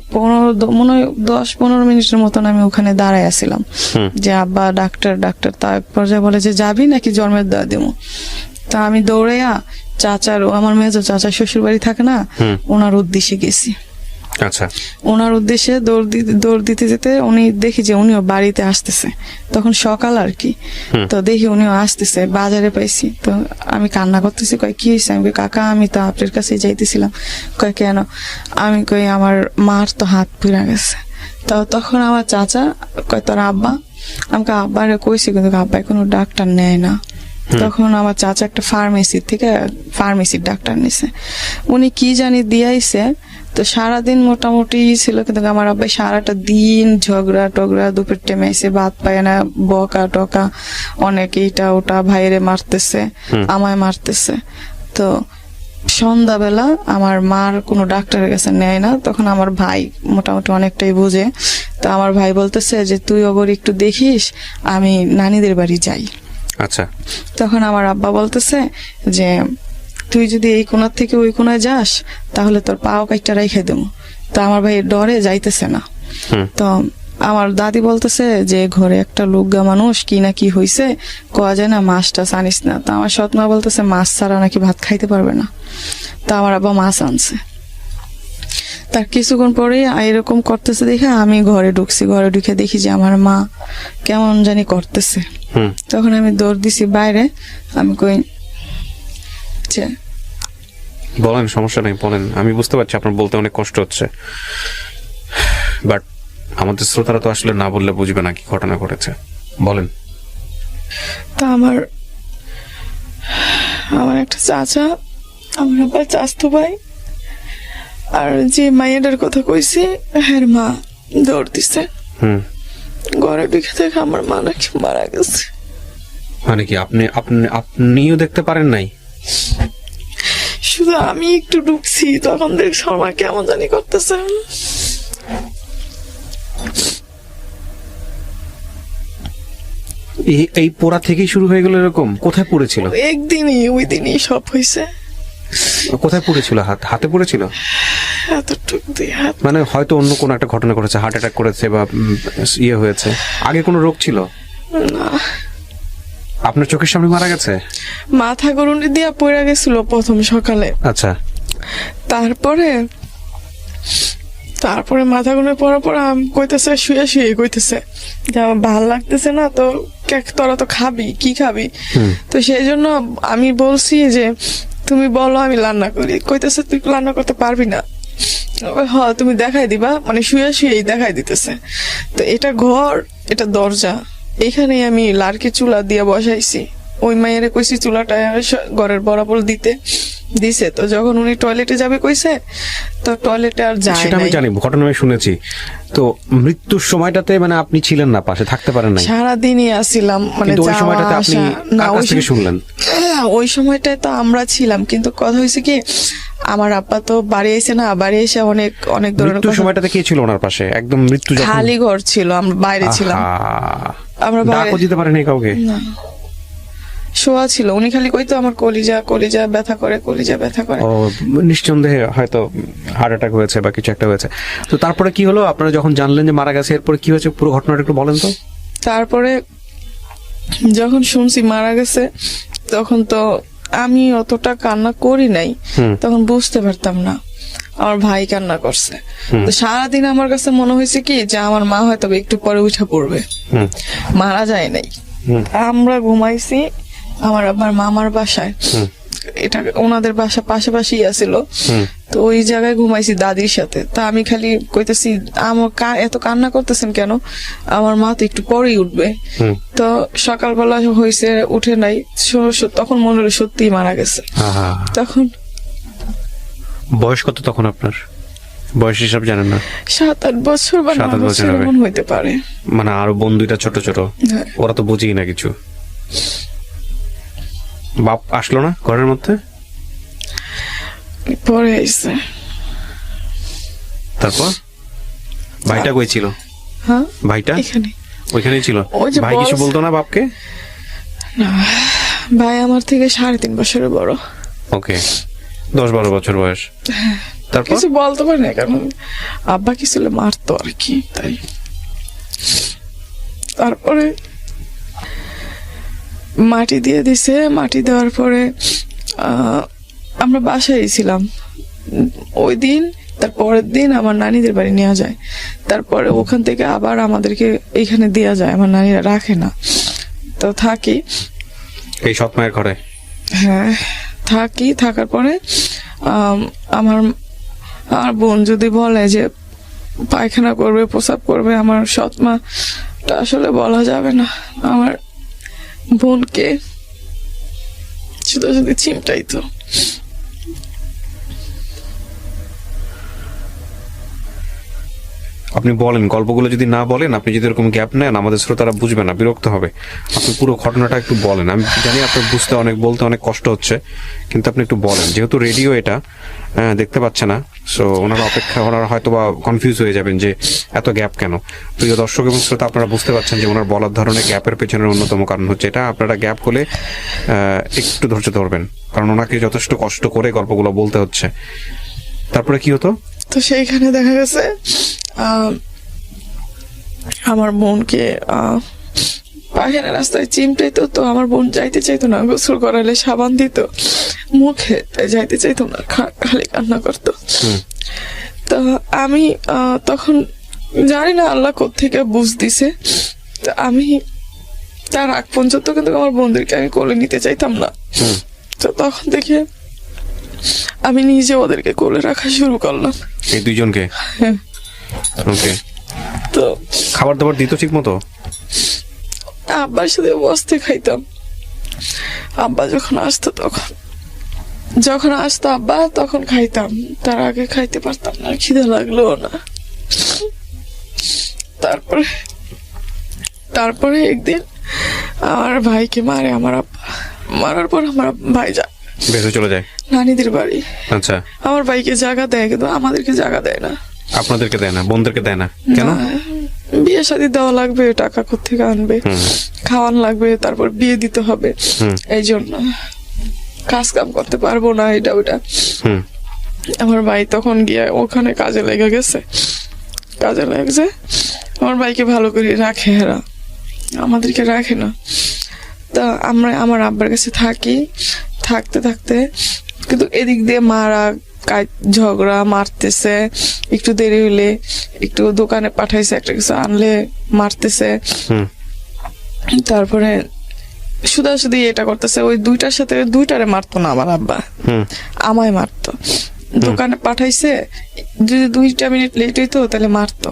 A: 10-15 মিনিটের মতন আমি ওখানে দাঁড়ায় আসছিলাম যে আব্বা ডাক্তার ডাক্তার। তারপর যা বলে যে যাবি নাকি জন্মের দেওয়া দেবো। তা আমি দৌড়াইয়া চাচার, আমার মেজো চাচার শ্বশুর বাড়ি থাকে না, ওনার উদ্দেশ্যে গেছি।
B: আচ্ছা,
A: ওনার উদ্দেশ্যে দৌড় দিতে যেতে উনি দেখি যে উনিও বাড়িতে আসতেছে, তখন সকাল আর কি। তো দেখি উনিও আসতেছে, বাজারে পাইছি। তো আমি কান্না করতেছি, কয় কি হয়েছে? আমি কই কাকা আমি তো আপনার কাছে যাইতেছিলাম। কয় কেন? আমি কই আমার মার তো হাত পুড়ে গেছে। তো তখন আমার চাচা কয় তোর আব্বা? আমাকে আব্বারে কইছি, কিন্তু আব্বাই কোনো ডাক্তার নেয় না। তখন আমার চাচা একটা ফার্মেসির ডাক্তার নিছে, উনি কি জানি দিয়াইছে। তো সারাদিন মোটামুটি ছিল, কিন্তু আমার আব্বাই সারাটা দিন ঝগড়া টগড়া, দুপুর টাইমে এসে ভাত পায় না, বকা টকা অনেক, এইটা ওটা ভাইরে মারতেছে, আমায় মারতেছে। তো সন্ধ্যাবেলা আমার মার কোনো ডাক্তারের কাছে নেয় না, তখন আমার ভাই মোটামুটি অনেকটাই বুঝে। তো আমার ভাই বলতেছে যে তুই ওগর একটু দেখিস, আমি নানিদের বাড়ি যাই।
B: আচ্ছা,
A: তখন আমার আব্বা বলতেছে যে তুই যদি এই কোনার থেকে ওই কোনায় যাস তাহলে তোর পাও কাইটা রাইখে দেবো। তো আমার ভাই ডরে যাইতেছে না। তো আমার দাদি বলতেছে যে ঘরে একটা লুগা মানুষ কি না কি হইছে, কোয়া যায় না, মাছটা আনিস না। তো আমার সৎমা বলতেছে মাছ ছাড়া নাকি ভাত খাইতে পারবে না। তো আমার আব্বা মাছ আনছে। তার কিছুক্ষণ পরেই এরকম করতেছে দেখে আমি ঘরে ঢুকছি। ঘরে ঢুকে দেখি যে আমার মা কেমন জানি করতেছে। তখন আমি দৌড় দিছি বাইরে। আমি কই
B: বলেন, সমস্যা নেই, বলেন। আমি বুঝতে পারছি আপনার বলতে অনেক কষ্ট হচ্ছে, বাট আমাদের শ্রোতারা তো আসলে না বললে বুঝবে না কি ঘটনা ঘটেছে। বলেন।
A: তা আমার একটা চাচা, আমার আবার চাচতো ভাই, আর যে মাইয়াটার কথা কইছি হ্যাঁ মা দৌড় দিছে। ঘরে ঢুকে দেখে আমার মা নাকি মারা গেছে।
B: মানে কি আপনিও দেখতে পারেন নাই?
A: শুধু আমি একটু ঢুকছি, তখন দেখ শর্মা কেমন জানি করতেছে।
B: এই পোড়া থেকেই শুরু হয়ে গেল এরকম? কোথায় পড়েছিল?
A: ওই দিনই সব হয়েছে।
B: কোথায় পড়েছিল? হাতে পড়েছিল? মানে হয়তো অন্য কোনো একটা ঘটনা ঘটেছে, হার্ট অ্যাটাক করেছে বা ইয়ে হয়েছে। আগে কোনো রোগ ছিল
A: না?
B: আপনার চোখের সামনে মারা গেছে?
A: মাথা গরুন্ডি দিয়া পড়ে গেছিল প্রথম সকালে।
B: আচ্ছা,
A: তারপরে মাথা গুনে পড়ার পর কইতেছে শুয়ে কইতেছে যে আমার ভাল লাগতেছে না, তো তোরা তো খাবি, কি খাবি? তো সেই জন্য আমি বলছি যে তুমি বলো আমি রান্না করি। কইতেছে তুই রান্না করতে পারবি না? হ্যাঁ তুমি দেখাই দিবা, মানে শুয়েই দেখাই দিতেছে। তো এটা ঘর, এটা দরজা, এখানে আমি লার্কি চুলা দিয়ে বসাইছি। ওই মায়ের কইছি চুলাটা ঘরের বরাবর দিতে, দিছে। তো যখন উনি টয়লেটে যাবে কইছে, তো টয়লেটে আর যায়
B: সেটা আমি
A: নাই।
B: জানি, ঘটনা আমি শুনেছি। তো মৃত্যুর সময়টাতে মানে আপনি ছিলেন না, পাশে থাকতে পারেন নাই,
A: সারাদিনই আসছিলাম, মানে
B: কিন্তু ওই
A: যাওয়া
B: সময়টাতে আপনি
A: আসা। না,
B: কার কাছ থেকে শুনলেন?
A: ওই সময়টায় তো আমরা ছিলাম, কিন্তু কথা হয়েছে কি, আমার আব্বা তো বাড়ি এসে না, বাড়ি এসে অনেক অনেক ধরনের
B: মৃত্যুর
A: কথা-
B: সময়টাতে কে ছিল ওনার পাশে? একদম মৃত্যু যখন
A: খালি ঘর ছিল, আমরা বাইরে ছিলাম।
B: আহা,
A: আমরা বাইরে
B: ডাকও দিতে পারেনি কাউকে?
A: না, শোয়া ছিল। উনি খালি কইতো আমার কলিজা কলিজা ব্যথা করে, কলিজা ব্যথা করে।
B: ও, নিঃসন্দেহে হয়তো হার্ট অ্যাটাক হয়েছে বা কিছু একটা হয়েছে। তো তারপরে কি হলো? আপনারা যখন জানলেন যে মারা গেছে, এরপরে কি হয়েছে পুরো ঘটনাটা একটু বলেন তো।
A: তারপরে যখন শুনছি মারা গেছে, তখন তো আমি অতটা কান্না করি নাই,
B: হুম।
A: তখন বুঝতে পারতাম না। আমার ভাই কান্না করছে। তো সারাদিন আমার কাছে মনে হয়েছে কি যে আমার মা হয়তো একটু পরে উঠে পড়বে,
B: হুম
A: মারা যায় নাই।
B: হুম
A: আমরা ঘুমাইছি আমার আবার মামার বাসায়,
B: হুম
A: এটা ওনাদের বাসা পাশাপাশি আছিল।
B: হুম
A: তো ওই জায়গায় ঘুমাইছি দাদির সাথে। তা আমি খালি কইতেছি আমার এত কান্না করতেছেন কেন, আমার মা তো একটু পরেই উঠবে।
B: হুম।
A: তো সকালবেলা হয়েছে, উঠে নাই। তখন মনে হলো সত্যি মারা গেছে।
B: আহা,
A: তখন
B: বয়স কত তখন আপনার? বয়স হিসাব জানেন না?
A: 7-8 বছর বা
B: 7-8
A: 9
B: বছর
A: বছর
B: হবে।
A: এমন হইতে পারে।
B: মানে আরো বোন দুইটা ছোট ছোট,
A: হ্যাঁ।
B: ওরা তো বুঝেই না কিছু। বাপ আসলো না ঘরের মধ্যে?
A: পরে আইছে।
B: তারপর ভাইটা কই ছিল?
A: হ্যাঁ,
B: ভাইটা
A: এখানে।
B: ওইখানেই ছিল?
A: ওই যে
B: ভাই কিছু
A: বস-
B: বলতো না বাপকে?
A: না, ভাই আমার থেকে 3.5 বছরের বড়।
B: ওকে, 10-12 বছর বয়স। তারপর
A: কিছু বলতে পারি না, কারণ আব্বা কিছু হলে মারতো আর কি, তাই। তারপরে মাটি দিয়ে দিছে। মাটি দেওয়ার পরে আমরা বাসায় ছিলাম ওই দিন। তার পরের দিন আমার নানিদের বাড়ি নেওয়া যায়। তারপরে ওখান থেকে আবার আমাদেরকে এইখানে দেওয়া যায়, আমার নানিরা রাখে না। তো থাকি,
B: এই সৎ মায়ের ঘরে?
A: হ্যাঁ থাকি। থাকার পরে আমার আর বোন যদি বলে যে পায়খানা করবে, প্রসাব করবে, আমার সৎ মা আসলে বলা যাবে না। আমার বোনকে শুধু শুধু চিমটাইতো।
B: আপনি বলেন, গল্পগুলো যদি না বলেন, আপনি যদি এরকম গ্যাপ নেন, আমাদের শ্রোতারা বুঝবে না, বিরক্ত হবে। আপনি পুরো ঘটনাটা একটু বলেন। আমি জানি আপনার বুঝতে অনেক, বলতে অনেক কষ্ট হচ্ছে, কিন্তু আপনি একটু বলেন। যেহেতু রেডিও এটা দেখতে পাচ্ছে না, সো ওনারা অপেক্ষা, ওনারা হয়তো বা কনফিউজ হয়ে যাবেন যে এত গ্যাপ কেন। প্রিয় দর্শক এবং শ্রোতা, আপনারা বুঝতে পারছেন যে ওনার বলার ধরনের গ্যাপের পেছনের অন্যতম কারণ হচ্ছে এটা। আপনারা গ্যাপ হলে একটু ধৈর্য ধরবেন, কারণ ওনাকে যথেষ্ট কষ্ট করে গল্পগুলো বলতে হচ্ছে। তারপরে কি হতো?
A: তো সেইখানে দেখা গেছে আমার বোনকে পায়খানা রাস্তায় চিমটাইতো। তো আমার বোন যাইতে চাইতো না, গোসল করালে সাবান দিত মুখে, তাই যাইতে চাইতো না, খালি কান্না করতো। তো আমি তখন জানি না আল্লাহ কোত্থেকে বুঝ দিছে। তো আমি তার আগ পর্যন্ত কিন্তু আমার বোনদেরকে আমি কোলে নিতে চাইতাম না। তো তখন থেকে আমি নিজে ওদেরকে কোলে রাখা শুরু করলাম।
B: এই দুইজনকে?
A: হ্যাঁ।
B: ওকে।
A: তো
B: খাবার দাবার দিত ঠিক মতো?
A: আব্বার সাথে বসতে খাইতাম। আব্বা যখন আসতো আব্বা তখন খাইতাম, তার আগে খাইতে পারতাম না, খিদে লাগলো না। তারপরে একদিন আমার ভাইকে মারে আমার আব্বা। মারার পর আমার ভাই যায়,
B: বেঁচে চলে যায়
A: নানিদের বাড়ি।
B: আচ্ছা,
A: আমার ভাইকে জায়গা দেয়, কিন্তু আমাদেরকে জায়গা দেয় না।
B: আপনাদেরকে দেয় না? বোনদেরকে দেয় না কেন?
A: না, বিয়ে শাদী দেওয়া লাগবে, টাকা কোত্থেকে আনবে, খাওয়ান লাগবে, তারপর বিয়ে দিতে হবে, এই জন্য কাজ কাম করতে পারবো না, এটা ওটা। আমার ভাই তখন গিয়ে ওখানে কাজে লেগে গেছে। আমার ভাইকে ভালো করে রাখে, এরা আমাদেরকে রাখে না। তা আমরা আমার আব্বার কাছে থাকতে কিন্তু এদিক দিয়ে মারা, ঝগড়া, মারতেছে, একটু দেরি হইলে একটু দোকানে পাঠাইছে, একটা কিছু আনলে মারতেছে। তারপরে শুধু এটা করতেছে। ওই দুইটার সাথে দুইটারে মারতো না আমার আব্বা, আমায় মারতো। দোকানে পাঠাইছে, যদি 2 মিনিট লেট হইতো তাহলে মারতো।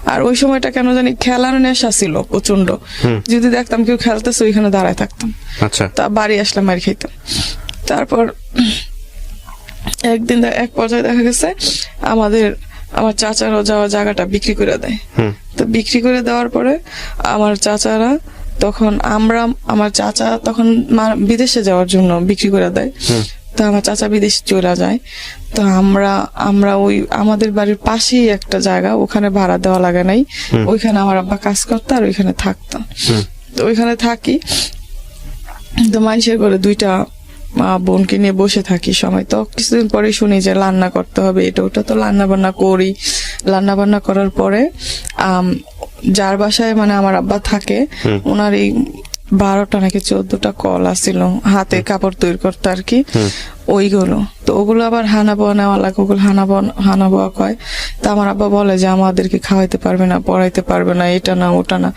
A: আর ওই সময়টা কেন জানি খেলার নেশা ছিল প্রচন্ড। যদি দেখতাম কেউ খেলতেছে, ওইখানে দাঁড়ায় থাকতাম।
B: আচ্ছা।
A: তা বাড়ি আসলাম, মার খাইতাম। তারপর একদিন এক পর্যায়ে দেখা গেছে আমার চাচারও যাওয়া জায়গাটা বিক্রি করে দেয়। তো বিক্রি করে দেওয়ার পরে আমার চাচারা তখন আমার চাচা তখন বিদেশে যাওয়ার জন্য বিক্রি করে দেয়। তো আমার চাচা বিদেশে চলে যায়। তো আমরা ওই আমাদের বাড়ির পাশেই একটা জায়গা, ওখানে ভাড়া দেওয়া লাগে নাই, ওইখানে আমার আব্বা কাজ করতো আর ওইখানে থাকতো। তো ওইখানে থাকি, তো মানুষের ঘরে 2টা বোনকে নিয়ে বসে থাকি সময়। তো কিছুদিন পরে শুনি যে রান্না করতে হবে, এটা ওটা। তো রান্না বান্না করি। রান্না বান্না করার পরে যার বাসায় মানে আমার আব্বা থাকে, ওনার এই 12টা নাকি 14টা কল আসছিল, হাতে কাপড় তৈরি করতে আর কি, ওইগুলো। তো ওগুলো আবার হানাবোয়া নেওয়া লাগে, ওগুলো হানাবোয়া কয়। তা আমার আব্বা বলে যে আমাদেরকে খাওয়াইতে পারবে না, পড়াইতে পারবে না, এটা না ওটা না।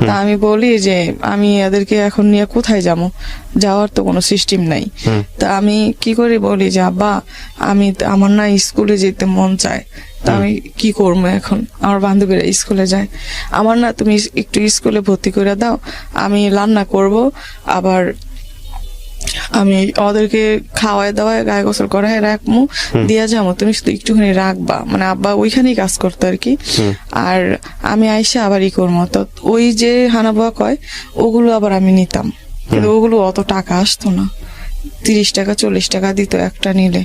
A: তা আমি বলি যে আমি এদেরকে এখন নিয়ে কোথায় যাবো, যাওয়ার তো কোনো সিস্টেম নাই। তা আমি কি করি, বলি যে আব্বা আমার না স্কুলে যেতে মন চায়, তা আমি কি করবো এখন? আমার বান্ধবীরা স্কুলে যায়, আমার না তুমি একটু স্কুলে ভর্তি করে দাও, আমি রান্না করব, আবার আমি ওদেরকে খাওয়ায় দাওয়ায় গায়ে গোসল করায় রাখবো, দিয়া যাবো, তুমি শুধু একটুখানি রাখবা। মানে আব্বা ওইখানেই কাজ করতো আর কি। আর আমি আইসা আবার করবো। তো ওই যে হানাবোয়া কয়, ওগুলো আবার আমি নিতাম, কিন্তু ওগুলো অত টাকা আসতো না, 30 টাকা 40 টাকা দিত একটা নিলে।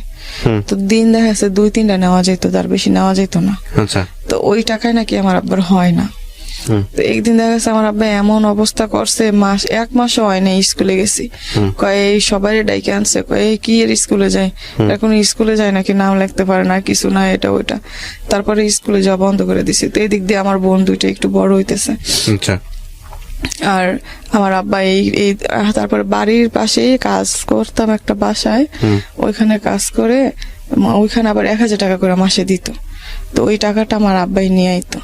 A: তো দিন দেখা যাচ্ছে 2-3টা নেওয়া যেত, তার বেশি নেওয়া যেত না। তো ওই টাকায় নাকি আমার আব্বার হয় না। তো একদিন দেখা গেছে আমার আব্বা এমন অবস্থা করছে, 1 মাসও হয় না স্কুলে গেছি, কয় এই সবাই ডাইকে আনছে, কয় এই কি এর স্কুলে যায়, এখন স্কুলে যায় নাকি, নাম লিখতে পারে না, কিছু না, এটা ওইটা। তারপরে স্কুলে যাওয়া বন্ধ করে দিছি। তো এই দিক দিয়ে আমার বোন 2টা একটু বড় হইতেছে। আর আমার আব্বা এই তারপরে বাড়ির পাশে কাজ করতাম একটা বাসায়, ওইখানে কাজ করে ওইখানে আবার 1000 টাকা করে মাসে দিত। তো ওই টাকাটা আমার আব্বাই নিয়ে আইতো,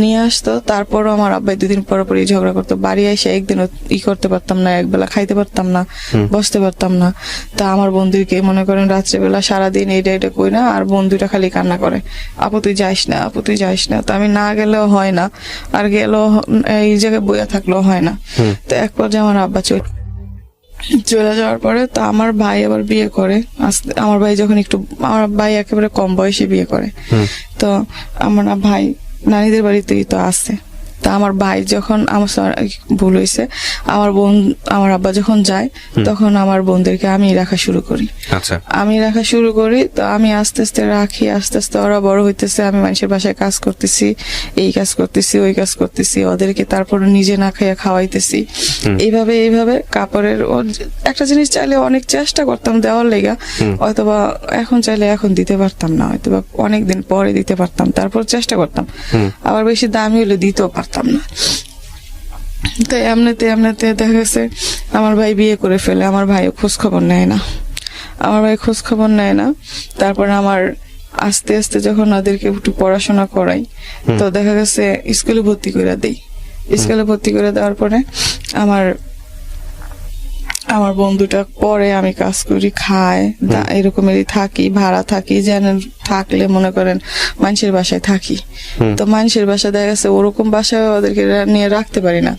A: নিয়ে আসতো। তারপরও আমার আব্বাই 2 দিন পর পরই ঝগড়া করতো। বাড়ি এসে একদিনও করতে পারতাম না, একবেলা খাইতে পারতাম না, বসতে পারতাম না। তা আমার বন্ধুকে মনে করেন রাত্রেবেলা সারাদিন এটা কই না, আর বন্ধুটা খালি কান্না করে, আপু তুই যাইস না, আপু তুই যাইস না। তো আমি না গেলেও হয় না, আর গেলেও এই জায়গায় বইয়া থাকলেও হয় না। তো এক পর্যায়ে আমার আব্বা চলে যাওয়ার পরে তো আমার ভাই আবার বিয়ে করে। আমার ভাই যখন আমার ভাই একেবারে কম বয়সে বিয়ে করে। তো আমার ভাই নানিদের বাড়িতেই তো আছে। তা আমার ভাই যখন, আমার ভুল হয়েছে, আমার আব্বা যখন যায়, তখন আমার বোনদেরকে আমি রাখা শুরু করি। আমি রাখা শুরু করি। তো আমি আস্তে আস্তে রাখি, আস্তে আস্তে ওরা বড় হইতেছে, আমি মানুষের বাসায় কাজ করতেছি, এই কাজ করতেছি, ওই কাজ করতেছি, ওদেরকে তারপরে নিজে না খাইয়া খাওয়াইতেছি। এইভাবে কাপড়ের একটা জিনিস চাইলে অনেক চেষ্টা করতাম দেওয়ার লেগা, হয়তোবা এখন চাইলে এখন দিতে পারতাম না, হয়তোবা অনেকদিন পরে দিতে পারতাম, তারপর চেষ্টা করতাম। আবার বেশি দামি হলে দিতেও পারতাম না। তো এমনিতে দেখা গেছে আমার ভাই বিয়ে করে ফেলে, আমার ভাই খোঁজ খবর নেয় না। তারপর আমার আস্তে আস্তে যখন ওদেরকে একটু পড়াশোনা করাই, তো দেখা গেছে স্কুলে ভর্তি করে দেই। স্কুলে ভর্তি করে দেওয়ার পরে আমার বন্ধুটা পরে, আমি কাজ করি, খায়, এরকমেরই থাকি, ভাড়া থাকি, যেন থাকলে মনে করেন মানুষের বাসায় থাকি। তো মানুষের বাসায় দেখা গেছে ওরকম বাসায় ওদেরকে নিয়ে রাখতে পারি না।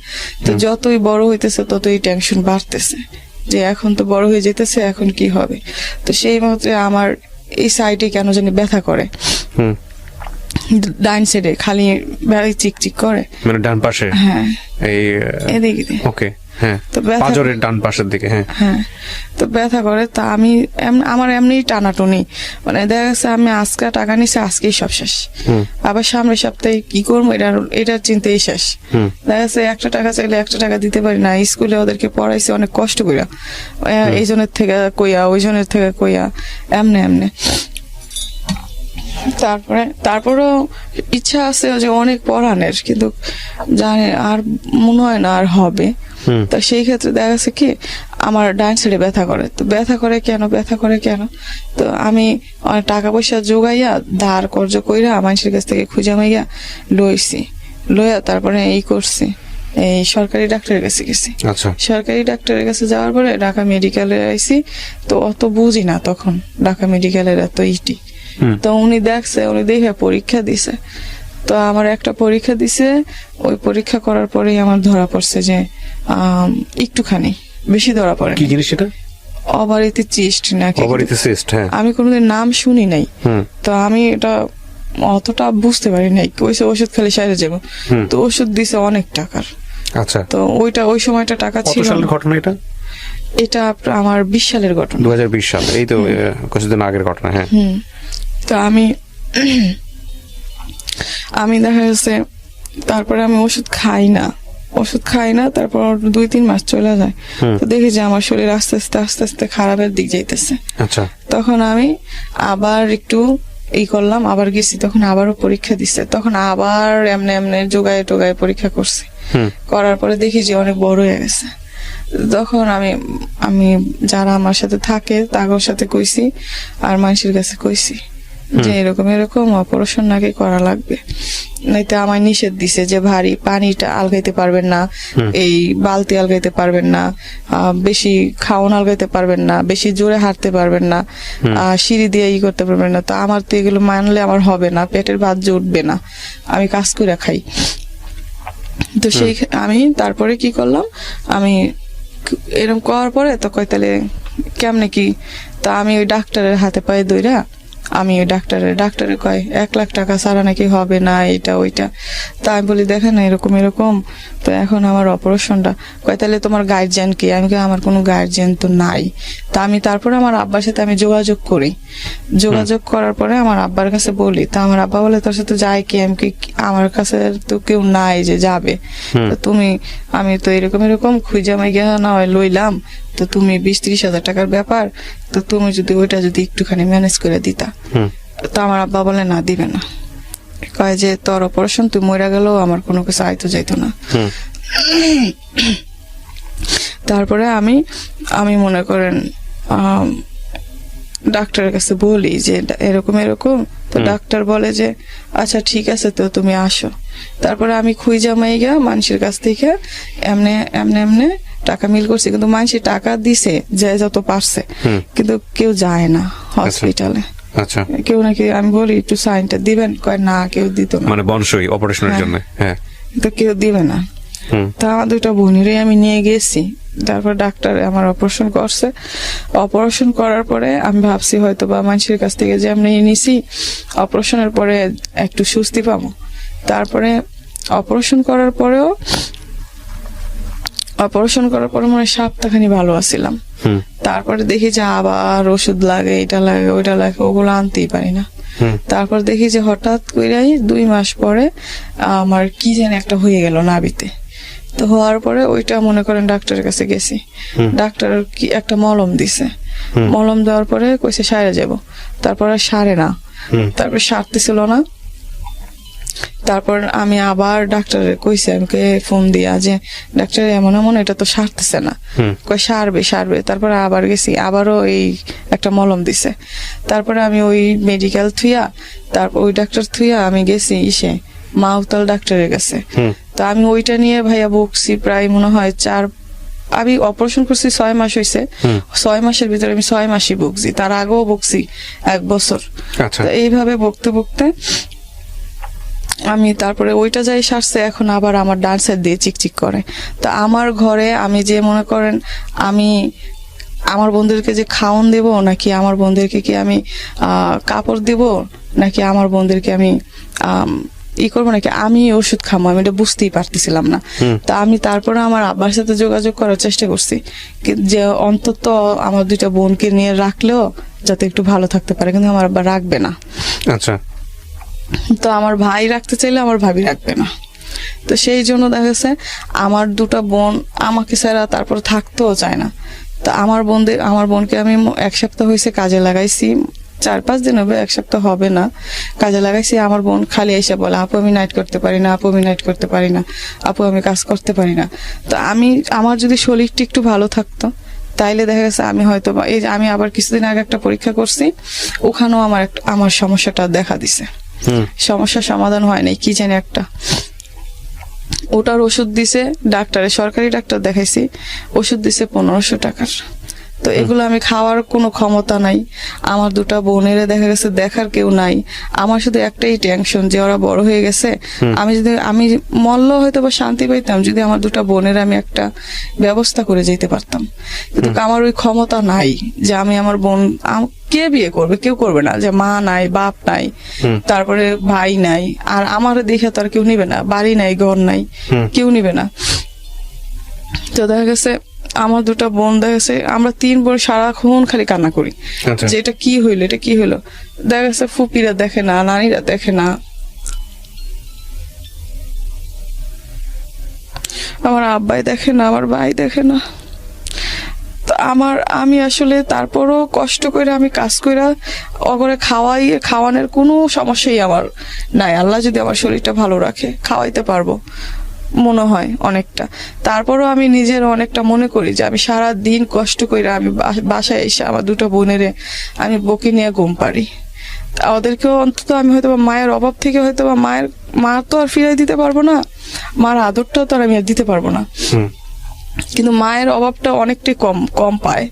A: তো যতই বড় হইতেছে ততই টেনশন বাড়তেছে, যে এখন তো বড় হয়ে যেতেছে, এখন কি হবে। তো সেই মুহূর্তে আমার এই সাইডে কেন জানি ব্যথা করে, ডাইন সাইডে খালি চিকচিক করে,
B: মানে ডান পাশে।
A: হ্যাঁ,
B: এদিকে। ওকে, হ্যাঁ, তো পাঁজরের ডান পাশের দিকে। হ্যাঁ, তো ব্যথা করে। তা আমার এমনি টানাটুনি, মানে দেখা গেছে আমি আজকে টাকা নিছি, আজকেই সব শেষ, আবার সামনের সপ্তাহে কি করবো এটার চিন্তাই শেষ। দেখা গেছে 1 টাকা চাইলে 1 টাকা দিতে পারি না। স্কুলে ওদেরকে পড়াইছি অনেক কষ্ট কইরা, এই জনের থেকে কইয়া, ওই জনের থেকে কইয়া, এমনে। তারপরেও ইচ্ছা আছে যে অনেক পড়ানোর, কিন্তু জানি আর মনে হয় না আর হবে। তো সেই ক্ষেত্রে দেখা গেছে কি আমার ডান সাইডে ব্যথা করে। তো ব্যথা করে কেন, তো আমি অনেক টাকা পয়সা জোগাইয়া ধার কর্জ কইরা মানুষের কাছ থেকে খুঁজা মাইয়া লইয়া তারপরে এই করছি, এই সরকারি ডাক্তারের কাছে গেছি। সরকারি ডাক্তারের কাছে যাওয়ার পরে ঢাকা মেডিকেলে আইছি। তো অত বুঝি না তখন ঢাকা মেডিকেলের এত ইটি। তো উনি দেখে পরীক্ষা দিছে। তো আমার একটা পরীক্ষা দিছে, ওই পরীক্ষা করার পরেই আমার ধরা পড়ছে যে একটুখানি বেশি ধরা পড়ে। কি জিনিস এটা?
A: অবারিতে চিস্ট নাকি,
B: ওভারিতে সিস্ট, হ্যাঁ।
A: আমি কোনোদিন নাম শুনি নাই।
B: হুম।
A: তো আমি এটা অতটা বুঝতে পারি নাই, কইছে ওষুধ খালি সাইরে যাবো। তো ওষুধ দিছে অনেক টাকার।
B: আচ্ছা,
A: তো ওই সময়টা টাকা
B: কত
A: ছিল
B: সালের
A: না।
B: ঘটনা এটা?
A: এটা আমার 20 সালের ঘটনা।
B: 2020 সাল, এই তো কিছুদিন আগের ঘটনা, হ্যাঁ।
A: তো আমি দেখা গেছে তারপরে আমি ওষুধ খাই না, তারপর 2-3 মাস চলে যায়। তো দেখি যে আমার শরীর আস্তে আস্তে খারাপের দিক যাইতেছে।
B: আচ্ছা,
A: তখন আমি আবার একটু করলাম, আবার গেছি, তখন আবারও পরীক্ষা দিছে, তখন আবার এমনি যোগায় টোগায় পরীক্ষা করছি। করার পরে দেখি যে অনেক বড় হয়ে গেছে। তখন আমি যারা আমার সাথে থাকে তাদের সাথে কইছি, আর মানুষের কাছে কইছি যে এরকম অপারেশন নাকি করা লাগবে, নয়তো আমায় নিষেধ দিছে যে ভারী পানিটা আলগাইতে পারবেন না, এই বালতি আলগাইতে পারবেন না, বেশি খাওয়ান আলগাইতে পারবেন না, বেশি জোরে হাঁটতে পারবেন না, সিঁড়ি দিয়ে করতে পারবেন না। তো আমার তো এগুলো মানলে আমার হবে না, পেটের ভাত যে উঠবে না, আমি কাজ করে খাই। তো আমি তারপরে কি করলাম, আমি এরকম করার পরে তো কয় তাহলে কেমনে কি, তা আমি ওই ডাক্তারের হাতে পায়ে দইরা আমি ওই ডাক্তারে কয় 1 লাখ টাকা ছাড়া নাকি হবে না, এটা ওইটা। তা আমি বলি দেখেন এরকম, তো এখন আমার অপারেশনটা, কয় তাহলে তোমার গার্জিয়ান কি? আমি কই আমার কোনো গার্জিয়ান তো নাই। তা আমি তারপরে আমার আব্বার সাথে আমি যোগাযোগ করি, যোগাযোগ করার পরে আমার আব্বার কাছে বলি। তা আমার আব্বা বলে তোর সাথে যায় কি? আমি কি, আমার কাছে তো কেউ নাই যে যাবে, আমি তো এরকম খুঁজে আমি গিয়ে না হয় লইলাম, তো তুমি 20-30 হাজার টাকার ব্যাপার, তো তুমি যদি ওইটা যদি একটুখানি ম্যানেজ করে দিতা। তো আমার আব্বা বলে না, দিবে না, কয় যে তোর অপারেশন, তুই মরে গেলেও আমার কোনো কিছু আইতো যাইতো না। তারপরে আমি মনে করেন ডাক্তারের কাছে বলি যে এরকম, তো ডাক্তার বলে যে আচ্ছা ঠিক আছে, তো তুমি আসো। তারপরে আমি খুঁজা মাইগা মানুষের কাছ থেকে এমনে টাকা মিল করছি, কিন্তু মানুষের টাকা দিছে যে যত পারছে, কিন্তু কেউ যায় না হসপিটালে।
B: আচ্ছা,
A: কেউ নাকি, আমি বলি একটু সাইনটা দিবেন, কয় না কেউ দিত না,
B: মানে বনসই অপারেশনের জন্য, হ্যাঁ,
A: তো কেউ দিবে না। তা আমার 2টা বোনেরই আমি নিয়ে গেছি। তারপর ডাক্তার আমার অপারেশন করছে। অপারেশন করার পরে আমি ভাবছি হয়তো বা মানুষের কাছ থেকে যে আমি নিছি, অপারেশনের পরে একটু স্বস্তি পাবো। তারপরে অপারেশন করার পরে মানে সপ্তাহখানি ভালো আছিলাম। তারপরে দেখি যে আবার ওষুধ লাগে, এটা লাগে ওইটা লাগে, ওগুলো আনতেই পারি না। তারপর দেখি যে হঠাৎ কইরাই 2 মাস পরে আমার কি যেন একটা হয়ে গেল নাভিতে। তো হওয়ার পরে ওইটা মনে করেন ডাক্তারের কাছে গেছি, ডাক্তার কি একটা মলম দিছে, মলম দেওয়ার পরে কইছে সারে যাব। তারপরে সারে না, তারপর সারতেছিল না। তারপর আমি আবার ডাক্তারের কইছি, আমাকে ফোন দিয়া যে ডাক্তার এমন এটা তো সারতেছে না, কই সারবে। তারপরে আবার গেছি, আবারও এই একটা মলম দিছে। তারপরে আমি ওই মেডিকেল থুইয়া, তারপর ওই ডাক্তার থুইয়া আমি গেছি মাউতাল ডাক্তারের কাছে। তো আমি ওইটা নিয়ে ভাইয়া বকছি প্রায় মনে হয় আমি অপারেশন করছি 6 মাস হয়েছে। 6 মাসের ভিতরে আমি 6 মাসই বকছি, তার আগেও বকছি 1 বছর। এইভাবে বকতে আমি তারপরে ওইটা যাই সারছে, এখন আবার আমার ডান সাইড দিয়ে চিকচিক করে। তো আমার ঘরে আমি যে মনে করেন আমি আমার বোনদেরকে যে খাওয়ান দেব, নাকি আমার বোনদেরকে কি আমি কাপড় দেব, নাকি আমার বোনদেরকে আমি করবো, নাকি আমি ওষুধ খাবো, আমি এটা বুঝতেই পারতেছিলাম না। তা আমি তারপরে আমার আব্বার সাথে যোগাযোগ করার চেষ্টা করছি যে অন্তত আমার 2টা বোনকে নিয়ে রাখলেও যাতে একটু ভালো থাকতে পারে, কিন্তু আমার আব্বা রাখবে না।
B: আচ্ছা,
A: তো আমার ভাই রাখতে চাইলে আমার ভাবি রাখবে না। তো সেই জন্য দেখা গেছে আমার 2টা বোন আমাকে ছাড়া তারপর থাকতেও চায় না। তো আমার বোনকে আমি 1 সপ্তাহ হয়েছে কাজে লাগাইছি, 4-5 দিন হবে, 1 সপ্তাহ হবে না, কাজে লাগাইছি। আমার বোন খালি এসে বলে আপু আমি নাইট করতে পারি না, আপু আমি নাইট করতে পারি না, আপু আমি কাজ করতে পারি না। তো আমার যদি শরীরটা একটু ভালো থাকতো তাইলে দেখা গেছে আমি হয়তো বা এই যে আমি আবার কিছুদিন আগে একটা পরীক্ষা করছি, ওখানেও আমার সমস্যাটা দেখা দিছে, সমস্যার সমাধান হয় নাই, কি জানি একটা। ওটার ওষুধ দিছে ডাক্তারে, সরকারি ডাক্তার দেখাইছি, ওষুধ দিছে 1500 টাকার। তো এগুলো আমি খাওয়ার কোনো ক্ষমতা নাই। আমার দুটা বোনের দেখা গেছে দেখার কেউ নাই। আমার শুধু একটাই টেনশন যে ওরা বড় হয়ে গেছে, আমি মরলেও হয়তো বা শান্তি পাইতাম যদি আমার দুটা বোনের আমি একটা ব্যবস্থা করে যেতে পারতাম, কিন্তু আমার ওই ক্ষমতা নাই যে আমি আমার বোন কে বিয়ে করবে, কেউ করবে না, যে মা নাই, বাপ নাই, তারপরে ভাই নাই, আর আমার দেখে তো আর কেউ নিবে না, বাড়ি নাই, ঘর নাই, কেউ নিবে না। তো দেখা গেছে আমার দুটা বোন, দেখা গেছে আমরা 3 বোন সারাক্ষণ খালি কান্না করি যে এটা কি হইলো, এটা কি হইলো। দেখা গেছে ফুপিরা দেখে না, নানিরা দেখে না, আমার আব্বাই দেখে না, আমার ভাই দেখে না। তো আমি আসলে তারপরও কষ্ট করে আমি কাজ করে অগরে খাওয়ানোর কোনো সমস্যাই আমার নাই। আল্লাহ যদি আমার শরীরটা ভালো রাখে খাওয়াইতে পারবো মনে হয় অনেকটা। তারপরও আমি নিজের অনেকটা মনে করি যে আমি সারা দিন কষ্ট করে আমি বাসায় এসে আমার দুটো বোনেরে আমি বকে নিয়ে ঘুম পারি। ওদেরকেও অন্তত আমি হয়তো মায়ের অভাব থেকে হয়তো মা তো আর ফিরাই দিতে পারবো না, মার আদরটাও তো আর আমি আর দিতে পারবো না, কিন্তু মায়ের অভাবটা অনেকটাই কম পায়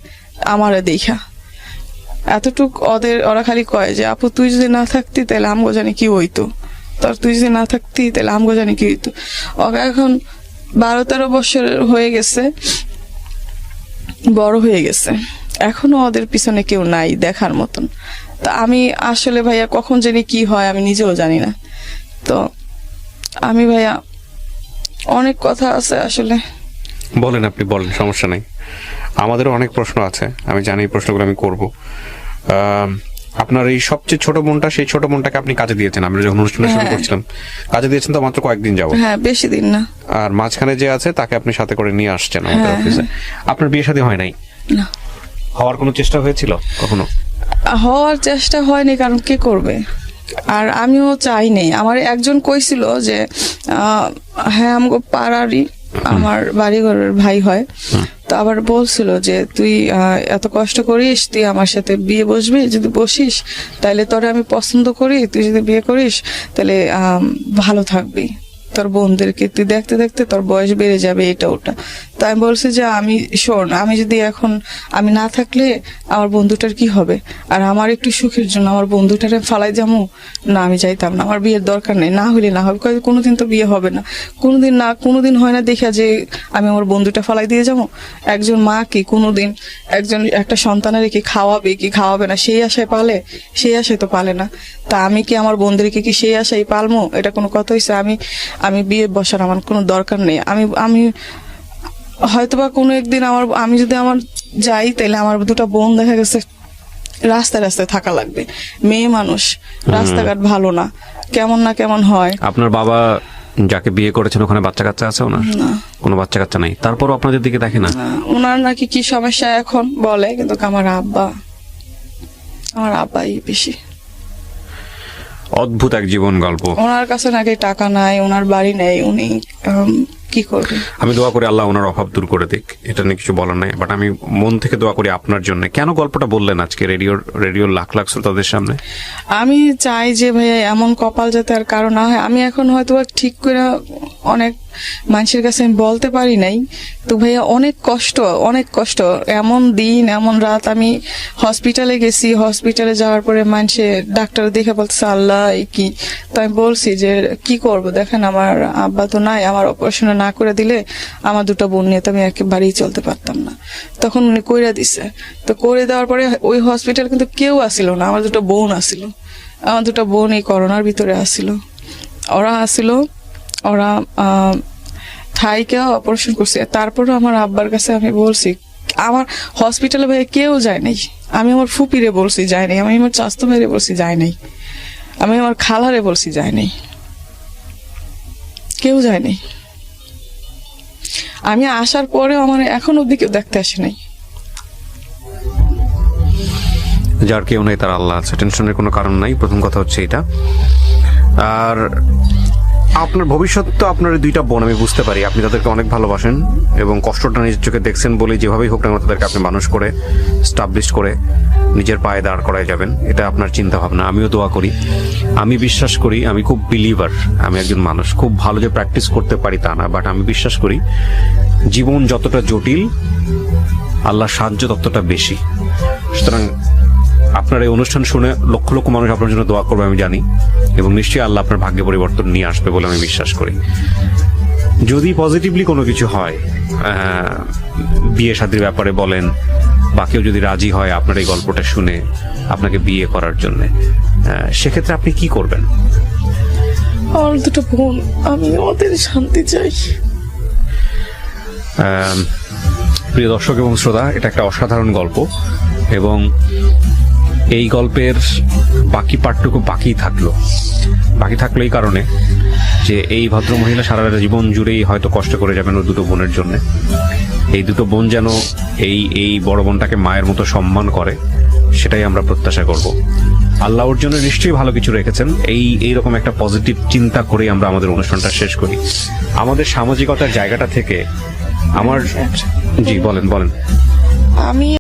A: আমার দেখা। এতটুক ওরা খালি কয় যে আপু তুই যদি না থাকতি তাহলে আমগো জানি কি হইতো, তুই যদি না থাকতি তাহলে আমগো জানি কি হইতো। ওকে এখন 12-13 বছর হয়ে গেছে, বড় হয়ে গেছে, এখনো ওদের পিছনে কেউ নাই দেখার মতন। তা আমি আসলে ভাইয়া কখন জানি কি হয় আমি নিজেও জানি না। তো আমি ভাইয়া অনেক কথা আছে আসলে।
B: বলেন, আপনি বলেন, সমস্যা নাই। আমাদেরও অনেক প্রশ্ন আছে, আমি জানি এই প্রশ্নগুলো আমি করব। আপনার এই সবচেয়ে ছোট বোনটা, সেই ছোট বোনটাকে আপনি কাজে দিয়েছেন, আমরা যখন অনুষ্ঠান শুরু করছিলাম কাজে দিয়েছেন তো মাত্র কয়েকদিন যাবো।
A: হ্যাঁ, বেশি দিন না।
B: আর মাঝখানে যে আছে তাকে আপনি সাথে করে নিয়ে আসছেন আমাদের অফিসে। আপনার বিয়ে শাদী হয় নাই?
A: না।
B: হওয়ার কোনো চেষ্টা হয়েছিল কখনো?
A: হওয়ার চেষ্টা হয়নি, কারণ কে করবে, আর আমিও চাই নেই। আমার একজন কইছিল যে হ্যাঁ আমগো পাড়ারই আমার বাড়িঘরের ভাই হয়, তো আবার বলছিল যে তুই এত কষ্ট করিস, তুই আমার সাথে বিয়ে বসবি, যদি বসিস তাহলে তোরে আমি পছন্দ করি, তুই যদি বিয়ে করিস তাহলে ভালো থাকবি, তোর বোনদেরকে তুই দেখতে দেখতে তোর বয়স বেড়ে যাবে, এটা ওটা। তো আমি বলছি যে আমি শোন, আমি যদি এখন আমি না থাকলে আমার বন্ধুটার কি হবে, আর আমার একটু সুখের জন্য আমার বন্ধুটারে ফালাই যাবো না, আমি চাইতাম না, আমার বিয়ের দরকার নেই, না হলে না হবে, কোনোদিন তো বিয়ে হবে না, কোনোদিন হয় না দেখা যে আমি আমার বন্ধুটা ফালাই দিয়ে যাবো। একজন মা কি কোনোদিন একটা সন্তানের কি খাওয়াবে কি খাওয়াবে না সেই আশায় পালে, সেই আশায় তো পালে না। তা আমি কি আমার বন্ধুদেরকে কি সেই আশায় পালমো? এটা কোনো কথা হয়েছে? আমি বিয়ে বসার আমার কোনো দরকার নেই। আমি হয়তোবা কোনো একদিন আমি যদি যাই তাহলে আমার দুটো বোন দেখা গেছে রাস্তায় রাস্তায় থাকা লাগবে, মেয়ে মানুষ, রাস্তাঘাট ভালো না, কেমন হয়।
B: আপনার বাবা যাকে বিয়ে করেছেন ওখানে বাচ্চা কাচ্চা আছে? না, কোনো বাচ্চা কাচ্চা নাই, তারপরও আপনাদের দিকে দেখে না?
A: ওনার নাকি কি সমস্যা এখন বলে, কিন্তু আমার আব্বাই বেশি।
B: অদ্ভুত এক জীবন গল্প।
A: ওনার কাছে নাকি টাকা নাই, ওনার বাড়ি নেই, উনি কি করবে?
B: আমি দোয়া করি আল্লাহ ওনার অভাব দূর করে দিক, এটা নিয়ে কিছু বলার নাই, বাট আমি মন থেকে দোয়া করি আপনার জন্য। কেন গল্পটা বললেন আজকে রেডিওর লাখ লাখ শ্রোতাদের সামনে?
A: আমি চাই যে ভাইয়া এমন কপাল যাতে আর কারো না হয়। আমি এখন হয়তো ঠিক করে অনেক মানুষের কাছে আমি বলতে পারি নাই, তো ভাইয়া অনেক কষ্ট, এমন দিন এমন রাত। আমি হসপিটালে গেছি, হসপিটালে যাওয়ার পরে মানুষে ডাক্তার দেখে বলতেছে আল্লাহ কি। তো আমি বলছি যে কি করব, দেখেন আমার আব্বা তো নাই, আমার অপারেশন না করে দিলে আমার দুটো বোন নিয়ে তো আমি একেবারেই চলতে পারতাম না। তখন উনি কইরা দিছে, তো করে দেওয়ার পরে ওই হসপিটাল কিন্তু কেউ আসিল না, আমার দুটো বোন আসিল। আমার দুটো বোন এই করোনার ভিতরে আসিল, ওরা থাইকে অপারেশন করছে। তারপরও আমার আব্বার কাছে আমি বলছি, আমার হসপিটালে ভাই কেউ যায় নাই। আমি আমার ফুপিরে বলছি যায় নাই, আমি আমার চাস্তো ভাইরে বলছি যায় নাই, আমি আমার খালারে বলছি যায় নাই, কেউ যায় নাই। আমি আসার পরেও আমার এখন অব্দি কেউ দেখতে আসে নাই।
B: যার কেউ নেই তার আল্লাহ আছে, টেনশনের কোনো কারণ নাই। প্রথম কথা হচ্ছে এটা। আর আপনার ভবিষ্যৎ তো আপনার দুইটা বোন, আমি বুঝতে পারি আপনি তাদেরকে অনেক ভালোবাসেন এবং কষ্টটা নিজের চোখে দেখছেন বলে যেভাবেই হোক না তাদেরকে আপনি মানুষ করে স্টাবলিশ করে নিজের পায়ে দাঁড় করায় যাবেন, এটা আপনার চিন্তা ভাবনা। আমিও দোয়া করি, আমি বিশ্বাস করি, আমি খুব বিলিভার, আমি একজন মানুষ, খুব ভালো যে প্র্যাকটিস করতে পারি তা না, বাট আমি বিশ্বাস করি জীবন যতটা জটিল আল্লাহর সাহায্য ততটা বেশি। সুতরাং আপনার এই অনুষ্ঠান শুনে লক্ষ লক্ষ মানুষ আপনার জন্য দোয়া করবে আমি জানি, এবং নিশ্চয়ই আল্লাহ আপনার ভাগ্যে পরিবর্তন নিয়ে আসবে বলে আমি বিশ্বাস করি। যদি পজিটিভলি কোনো কিছু হয়, বিয়ে শাদীর ব্যাপারে বলেন, বা কেউ যদি রাজি হয় আপনার এই গল্পটা শুনে আপনাকে বিয়ে করার জন্য, সেক্ষেত্রে আপনি কি করবেন?
C: আমার দুটো বোন, আমি ওদের শান্তি চাই।
B: প্রিয় দর্শক এবং শ্রোতা, এটা একটা অসাধারণ গল্প, এবং এই গল্পের বাকি পার্টটুকু বাকি থাকলো এই কারণে যে এই ভদ্র মহিলা সারা জীবন জুড়েই হয়তো কষ্ট করে যাবেন ওর দুটো বোনের জন্য। এই দুটো বোন যেন এই বড় বোনটাকে মায়ের মতো সম্মান করে, সেটাই আমরা প্রত্যাশা করব। আল্লাহ ওর জন্য নিশ্চয়ই ভালো কিছু রেখেছেন। এইরকম একটা পজিটিভ চিন্তা করে আমরা আমাদের অনুষ্ঠানটা শেষ করি। আমাদের সামাজিকতার জায়গাটা থেকে জি বলেন।
A: আমি